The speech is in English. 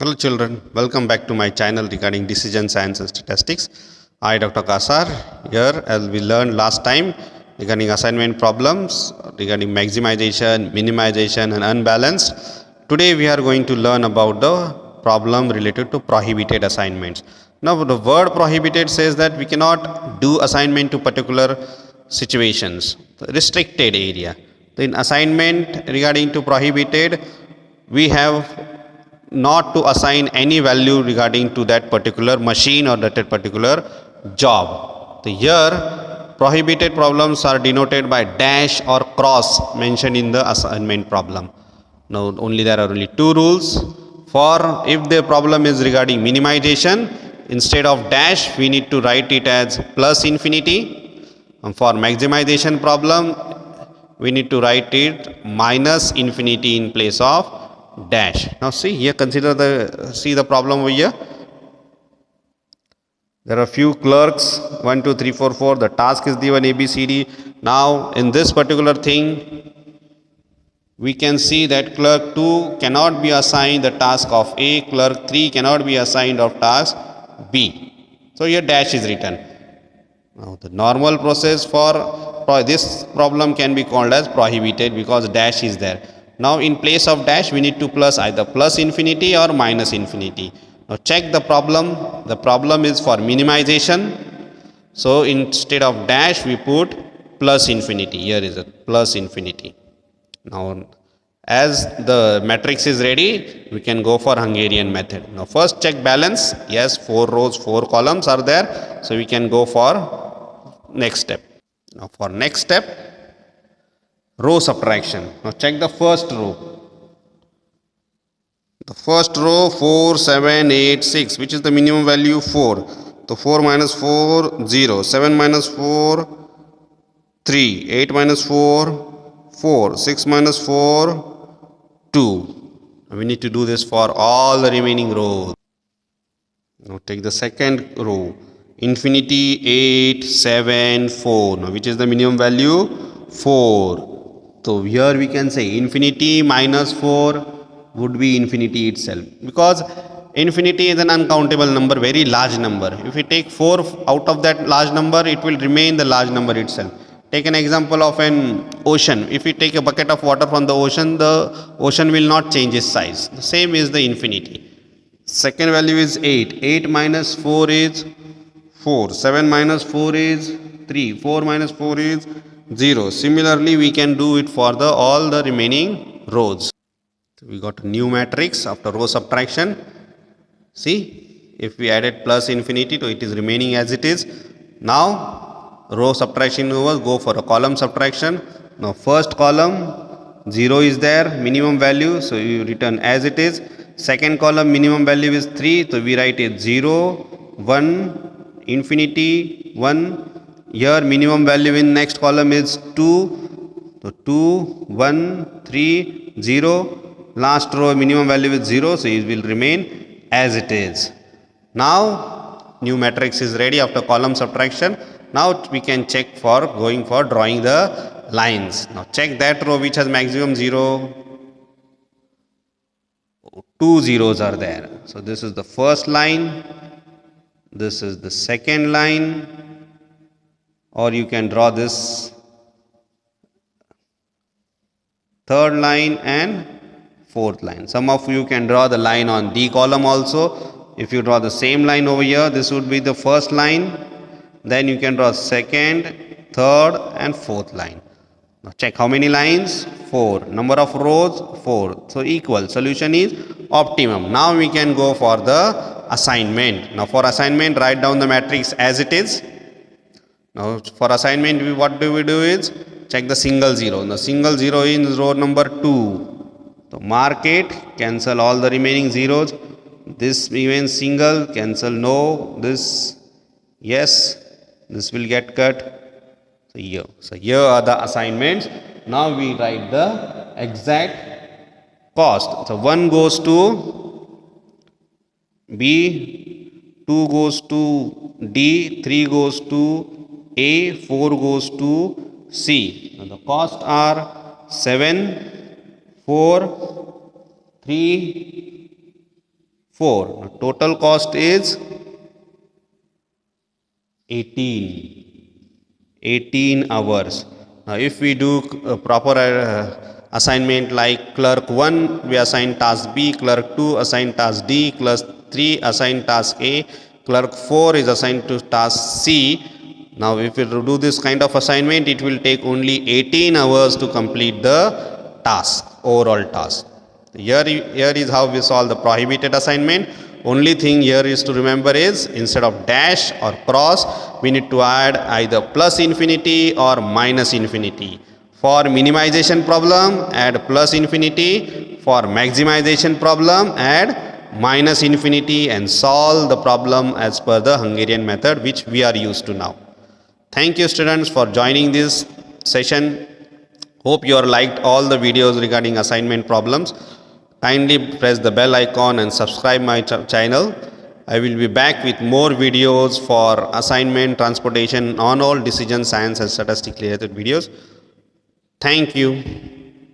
Hello children, welcome back to my channel regarding decision science and statistics. I Dr. Kasar here as we learned last time regarding assignment problems, regarding maximization, minimization and unbalanced. Today we are going to learn about the problem related to prohibited assignments. Now the word prohibited says that we cannot do assignment to particular situations, restricted area. In assignment regarding to prohibited, we have not to assign any value regarding to that particular machine or that particular job. So here prohibited problems are denoted by dash or cross mentioned in the assignment problem. Now only there are only two rules. For if the problem is regarding minimization, instead of dash we need to write it as plus infinity. And for maximization problem we need to write it minus infinity in place of dash. Now see here, see the problem over here. There are few clerks 1 2 3 4 4. The task is given ABCD. Now in this particular thing we can see that clerk 2 cannot be assigned the task of A, clerk 3 cannot be assigned of task B. So here dash is written. Now the normal process for this problem can be called as prohibited because dash is there. Now in place of dash we need to plus either plus infinity or minus infinity. Now check the problem. The problem is for minimization. So instead of dash we put plus infinity. Here is a plus infinity. Now as the matrix is ready, we can go for Hungarian method. Now first check balance. Yes, 4 rows, 4 columns are there. So we can go for next step. Now for next step, row subtraction. Now check the first row. The first row 4, 7, 8, 6. Which is the minimum value? 4. So 4 minus 4, 0. 7 minus 4, 3. 8 minus 4, 4. 6 minus 4, 2. We need to do this for all the remaining rows. Now take the second row. Infinity 8, 7, 4. Now which is the minimum value? 4. So here we can say infinity minus 4 would be infinity itself, because infinity is an uncountable number, very large number. If we take 4 out of that large number, it will remain the large number itself. Take an example of an ocean. If we take a bucket of water from the ocean will not change its size. The same is the infinity. Second value is 8. 8 minus 4 is 4. 7 minus 4 is 3. 4 minus 4 is 0. Similarly, we can do it for all the remaining rows. So we got a new matrix after row subtraction. See, if we added plus infinity, so it is remaining as it is. Now, row subtraction over, go for a column subtraction. Now, first column 0 is there, minimum value, so you return as it is. Second column minimum value is 3, so we write it 0, 1, infinity, 1. Here minimum value in next column is 2. So 2, 1, 3, 0. Last row minimum value is 0. So it will remain as it is. Now new matrix is ready after column subtraction. Now we can check for going for drawing the lines. Now check that row which has maximum 0. 2 zeros are there. So this is the first line. This is the second line. Or you can draw this third line and fourth line. Some of you can draw the line on D column also. If you draw the same line over here, this would be the first line. Then you can draw second, third and fourth line. Now check how many lines? 4. Number of rows? 4. So equal. Solution is optimum. Now we can go for the assignment. Now for assignment, write down the matrix as it is. Now for assignment, what do we do is check the single 0. The single 0 is row number 2. So mark it, cancel all the remaining zeros. This remains single, cancel no, this yes, this will get cut. So here are the assignments. Now we write the exact cost. So 1 goes to B, 2 goes to D, 3 goes to A, 4 goes to C. Now the costs are 7, 4, 3, 4. Now, total cost is 18 hours. Now if we do proper assignment like clerk 1 we assign task B, clerk 2 assign task D, clerk 3 assign task A, clerk 4 is assigned to task C. Now if we do this kind of assignment, it will take only 18 hours to complete the task, overall task. Here is how we solve the prohibited assignment. Only thing here is to remember is instead of dash or cross, we need to add either plus infinity or minus infinity. For minimization problem, add plus infinity. For maximization problem, add minus infinity and solve the problem as per the Hungarian method which we are used to now. Thank you students for joining this session. Hope you are liked all the videos regarding assignment problems. Kindly press the bell icon and subscribe my channel. I will be back with more videos for assignment, transportation, on all decision science and statistics related videos. Thank you.